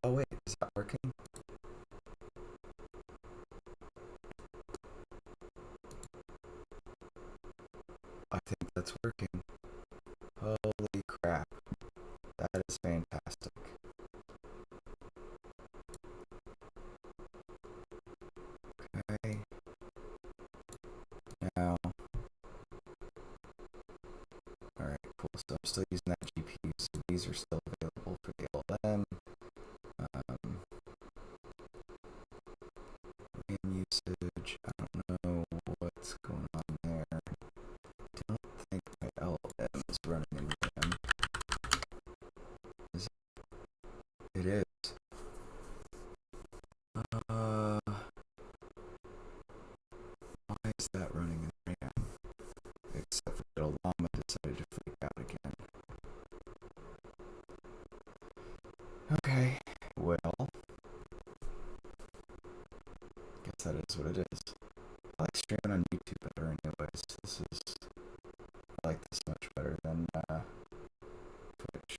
Oh wait, is that working? I think that's working. Holy crap. That is fantastic. Okay. Now, alright, cool. So I'm still using that GPU, so these are still available for the LLM. Um, RAM usage, I don't know what's going on there. I don't think my LLM is running in RAM. Is it? It is. Uh, why is that running in RAM? Except for that Llama decided to freak out again. Okay, well, guess that is what it is. I like streaming on YouTube better anyways. I like this much better than Twitch.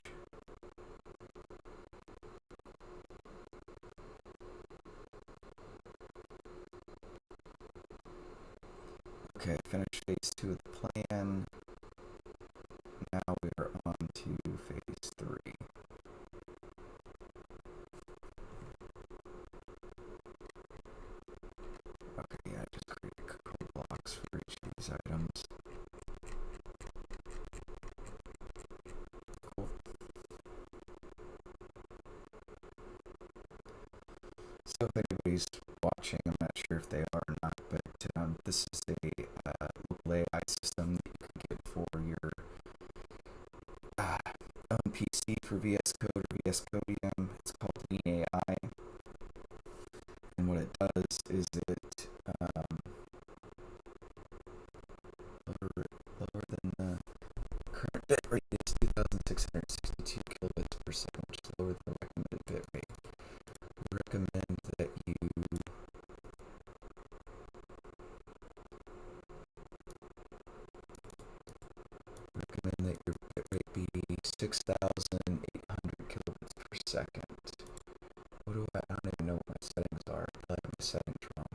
Okay, finished phase 2 of the plan. Now we are on to phase 3. Okay, yeah, I just created code blocks for each of these items. Cool. So if anybody's watching, I'm not sure if they are or not, but this is a local AI system that you can get for your own PC for VS Code or VS Codium. It's called Lean AI, and what it does is it lower than the current bit rate is 2,662 kilobits per second, which is lower than the recommended bit rate. We recommend that you your bit rate be 6,800 kilobits per second. I don't even know what my settings are. I have my settings wrong.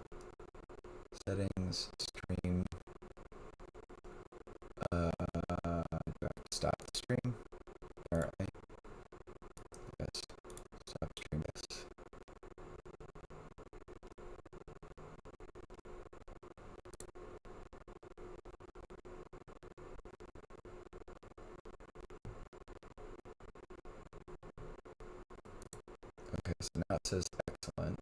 Settings, stream. Do I have to stop the stream? Alright. Yes. Stop stream, yes. Okay, so now it says excellent.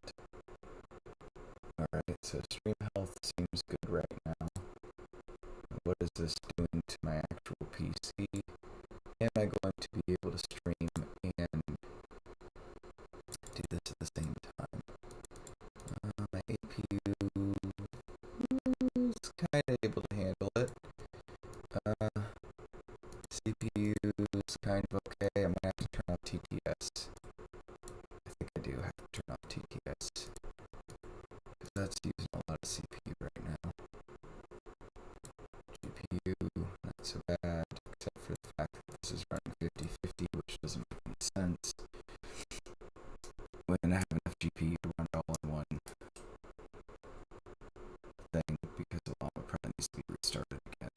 Alright, so stream health seems good right now. What is this doing to my actual PC? Am I going to be able to stream and do this at the same time? My APU is kind of able to handle it. CPU is kind of okay. I'm going to have to turn off TTS. I think I do have to turn off TTS, because that's using a lot of CPU right now. GPU, not so bad, except for the fact that this is running 50/50, which doesn't make any sense when I have enough GPU to run it all in one thing, because the Llama probably needs to be restarted again.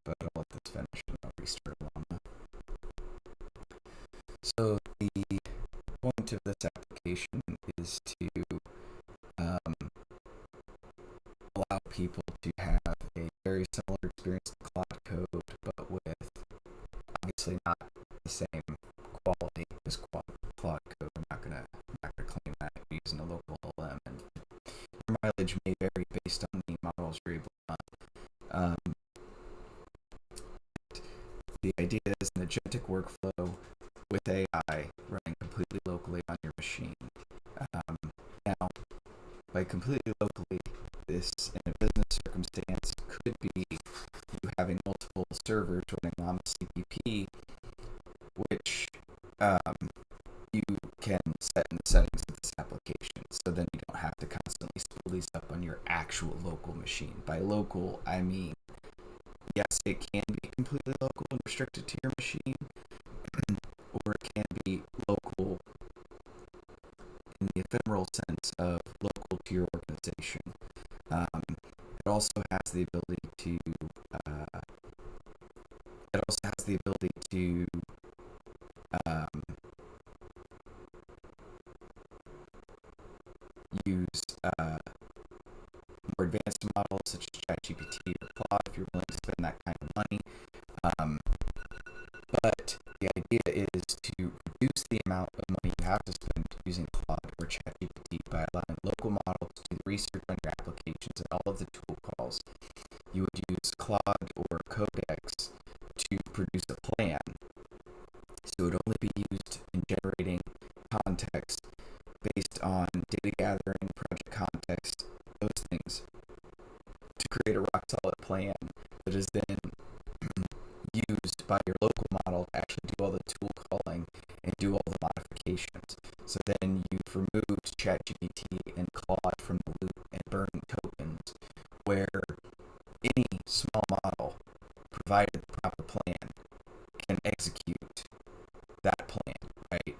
But I'll let this finish and I'll restart Llama. So the point of this application is to allow people to have a very similar experience to Claude Code, but with obviously not the same quality as Claude Code. I'm not gonna claim that using a local LM, and your mileage may vary based on the models you're able to run. The idea is an agentic workflow with AI running completely locally on your machine. Now, by completely locally, this in a business circumstance could be you having multiple servers running Llama CPP, which you can set in the settings of this application, so then you don't have to constantly spool these up on your actual local machine. By local, I mean, yes, it can be completely local and restricted to your machine, or the ability to it also has the ability to um, use more advanced models such as ChatGPT or Claude if you're willing to spend that kind of money. Um, but the idea is to reduce the amount of money you have to spend using Claude or ChatGPT by allowing local models to do the research on your applications and all of the tool calls. You would use Claude or Codex to produce a plan. So it would only be used in generating context based on data gathering, project context, those things, to create a rock solid plan that is then used by your local model to actually do all the tool calling and do all the modifications. So then you've removed ChatGPT and Claude from the loop and burning tokens, where any small model, provided the proper plan, can execute that plan, right?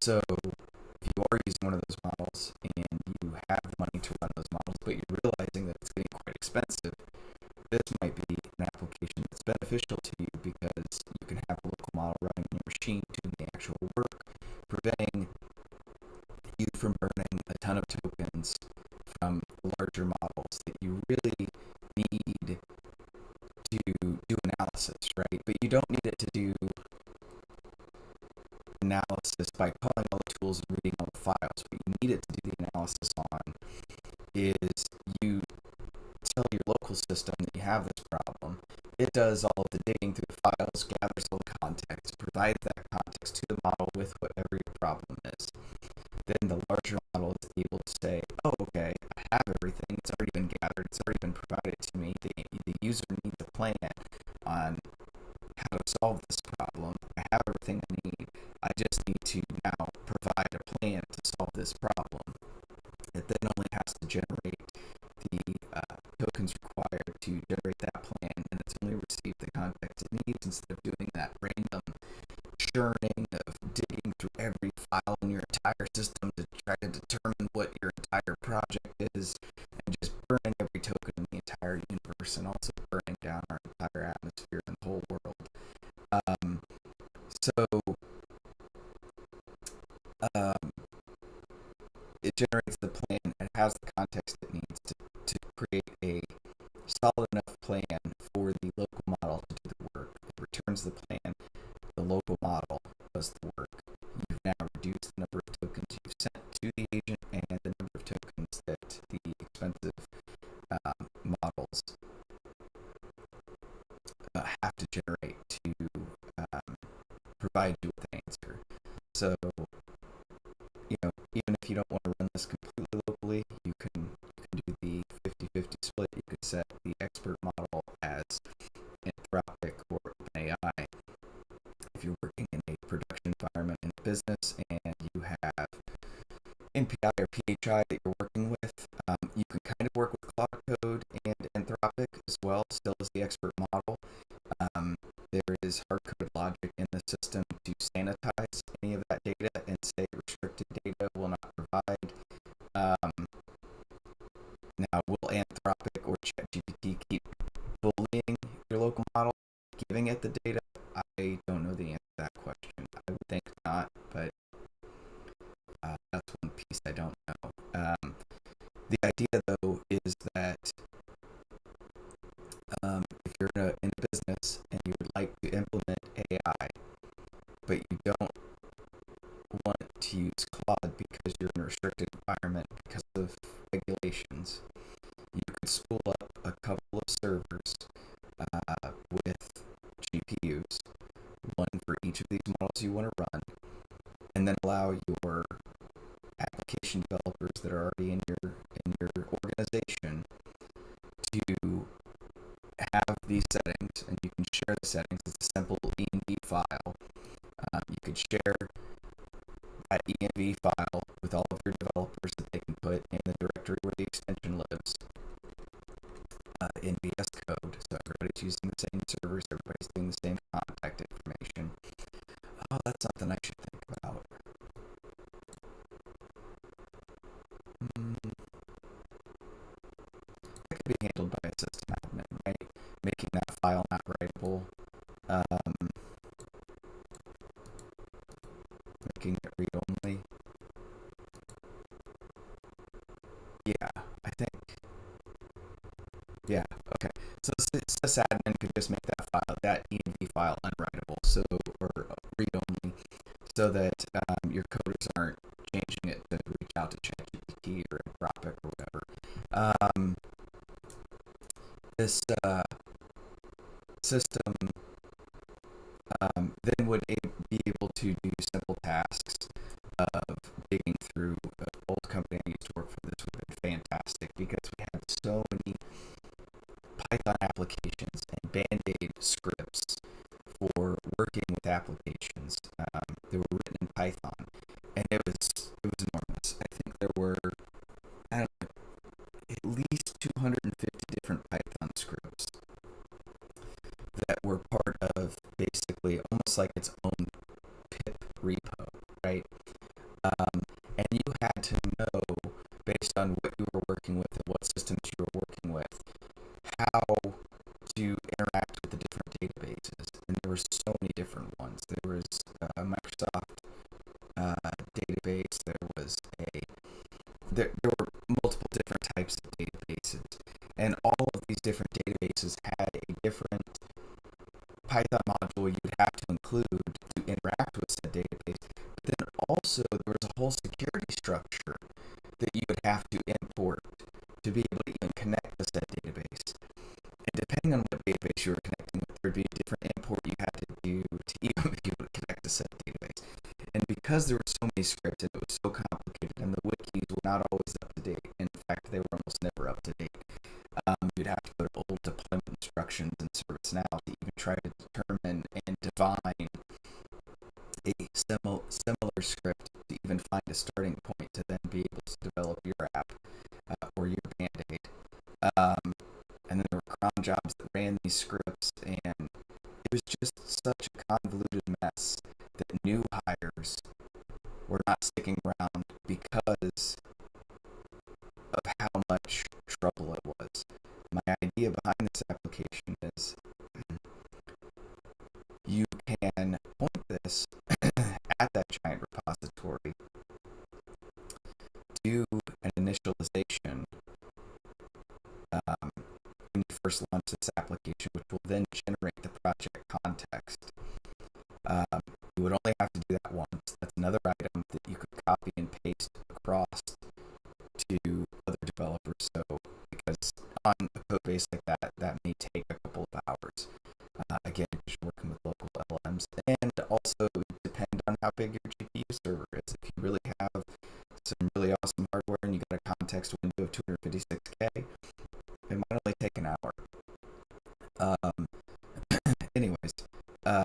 So if you are using one of those models and you have the money to run those models, but you're realizing that it's getting quite expensive, this might be an application that's beneficial to you because you can have a local model running in your machine doing the actual work, preventing you from burning a ton of tokens from larger models that you really need to do analysis, right? But you don't need it to do analysis by calling all the tools and reading all the files. What you need it to do the analysis on is you tell your local system that you have this problem. It does all of the digging through the files, gathers all the context, provides that context to the model with whatever your problem is. Then the larger model is able to say, oh, okay, I have everything. It's already been gathered. It's already been provided to me. The user needs a plan on how to solve this problem. I have everything I need. I just need to now provide a plan to solve this problem. It then only has to generate the tokens required to generate that plan, and it's only received the context it needs instead of doing that random churning of digging through every file in your entire system to try to determine what your entire project is, and just burning every token in the entire universe, and also burning down our entire atmosphere and the whole world. So it generates the plan. It has the context it needs to create a solid enough plan for the local model to do the work. It returns the plan. The local model does the work. You've now reduced the number of tokens you've sent to the agent and the number of tokens that the expensive models have to generate to provide you with an answer. So, even if you don't want to run this completely locally, you can do the 50-50 split. You could set the expert model as Anthropic or OpenAI. If you're working in a production environment in a business and you have NPI or PHI that you're working with, you can kind of work with Claude Code and Anthropic as well, still as the expert model. There is hard-coded logic in the system to sanitize any of that data and say restricted data will not provide. Now, will Anthropic or ChatGPT keep bullying your local model, giving it the data? I don't know the answer to that question. I would think not, but that's one piece I don't know. The idea, though, is that if you're in a business and you would like to implement AI, but you don't want to use Claude because you're in a restricted environment because of regulations, you could spool up a couple of servers with GPUs, one for each of these models you want to run, and then allow your application developers that are already in your organization to have these settings, and you can share the settings. It's a simple env file. You could share that env file with all of your developers that they can put in the directory where the extension lives in VS Code. So everybody's using the same servers, everybody's doing the same contact information. Oh, that's something I should think about. That could be handled could just make that env file unwritable, so or read only, so that your coders aren't changing it to reach out to ChatGPT or Anthropic or whatever. This system then would be able to do simple tasks of digging through. An old company I used to work for, this would have been fantastic because we had so many Python applications and Band-Aid scripts for working with applications. They were written in Python, and it was enormous. I think there were, I don't know, at least 250 different Python scripts that were part of basically almost like its own pip repo, right? And you had to know, based on what you were working with and what systems you were working with, how to interact with the different databases. And there were so many different ones. There was a Microsoft database. There were multiple different types of databases, and all of these different databases had a different Python module you'd have to include to interact with said database. But then also there was a whole security structure that you would have to import to be able to even connect to said database. And depending on what database you were connecting with, there'd be a different import you had to do to even be able to connect to said database. And because there were so many scripts and it was so complicated, and the wikis were not always up to date, in fact, they were almost never up to date, you'd have to go to old deployment instructions in ServiceNow to even try to determine and define a similar script to even find a starting point to then be able to develop your app or your Band-Aid. And then there were cron jobs that ran these scripts, and it was just such a convoluted mess that new hires were not sticking around because of how much trouble it was. My idea behind this application is you can point this at that giant repository, do an initialization when you first launch this application, which will then generate the project context. You would only have to do that once. That's another item that you could copy and paste across to other developers. So, because on a code base like that, that may take a couple of hours. Again, because you're working with local LLMs, and also depend on how big your GPU server is. If you really have some really awesome hardware and you got a context window of 256K, it might only take an hour. Anyways, the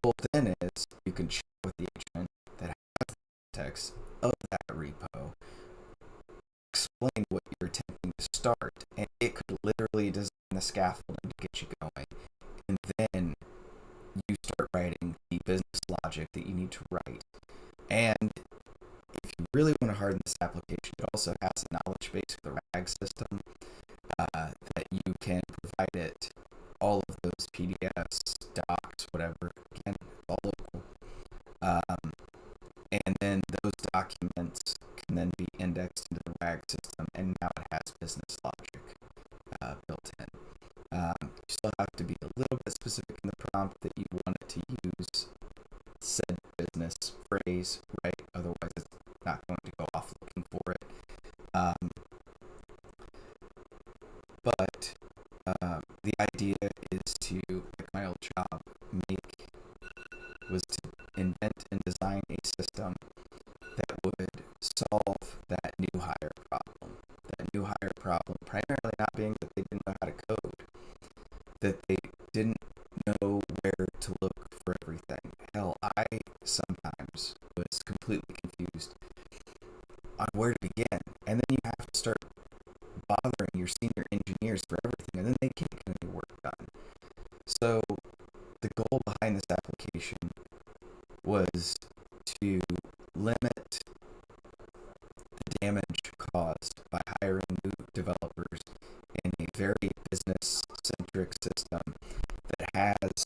goal then is you can chat with the agent that has the context of that repo, explain what you're attempting to start, and it could literally design the scaffolding to get you going. And then you start writing the business logic that you need to write. And if you really want to harden this application, it also has a knowledge base with a RAG system that you can provide it all of those PDFs, docs, whatever, again, all local. And then those documents can then be indexed into the RAG system, and now it has business logic built in. You still have to be a little bit specific in the prompt that you want it to use said business phrase, right? Otherwise, it's not going to go off looking for it. But the idea is to, like my old job, was to invent and design a system that would solve that new hire problem. That new hire problem primarily not being that they didn't know how to code, that they didn't know where to look for everything. Hell, I sometimes was completely confused on where to begin, and then you have to start bothering your senior engineers for everything, and then they can't get any work done. So the goal behind this application was to limit the damage caused by hiring new developers in a very business-centric system that has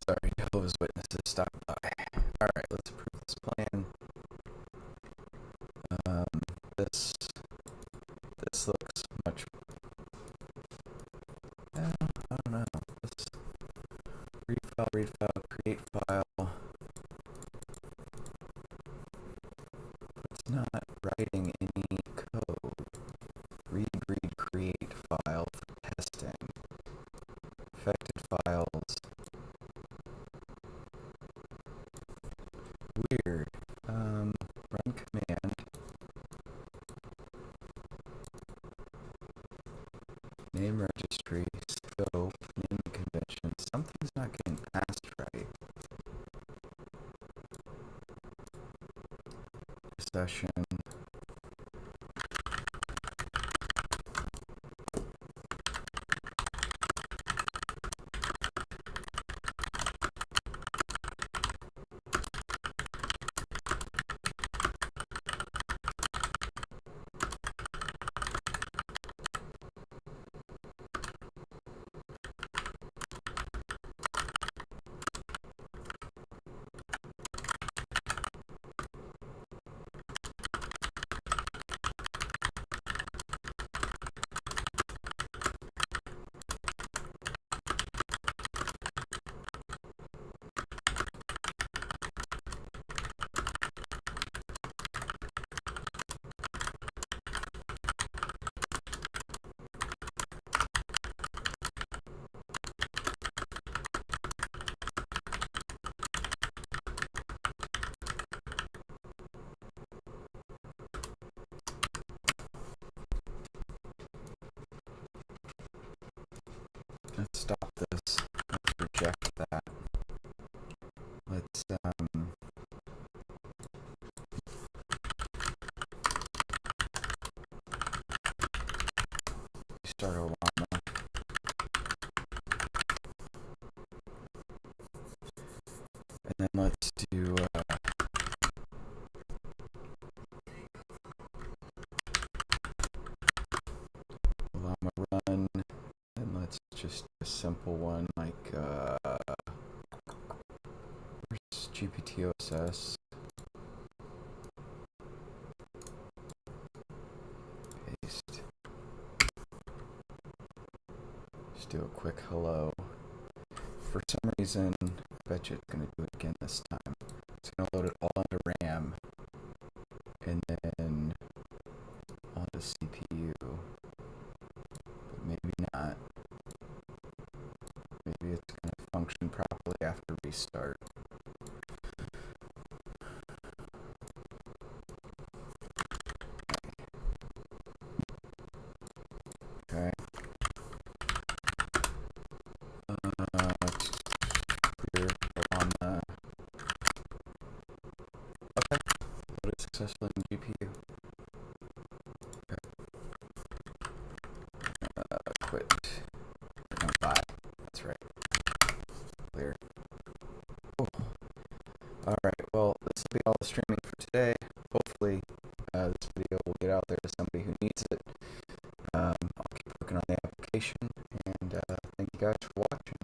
Sorry, Jehovah's Witnesses stopped by. Alright, let's approve this plan. This looks much. I don't know. Let's read file, create file. It's not writing any code. Read, create file for testing. Affected files. Weird. Run command. Name registry, scope, name convention. Something's not getting passed right. Session. Let's stop this. Let's reject that. Let's start a llama. And then let's do llama run. And let's just do a simple one like where's GPTOSS? Paste. Just do a quick hello. For some reason, I bet you it's going to do it again this time. It's going to load it all onto RAM and then onto CPU. But maybe not. Maybe it's going to function properly after restart. Okay. Let's clear on the. Okay. Loaded successfully in GPU. Okay. Quit. No, bye. That's right. Clear. Cool. Alright, well, this will be all the streaming for today. Hopefully, this video will get out there to somebody who needs it. I'll keep working on the application, and thank you guys for watching.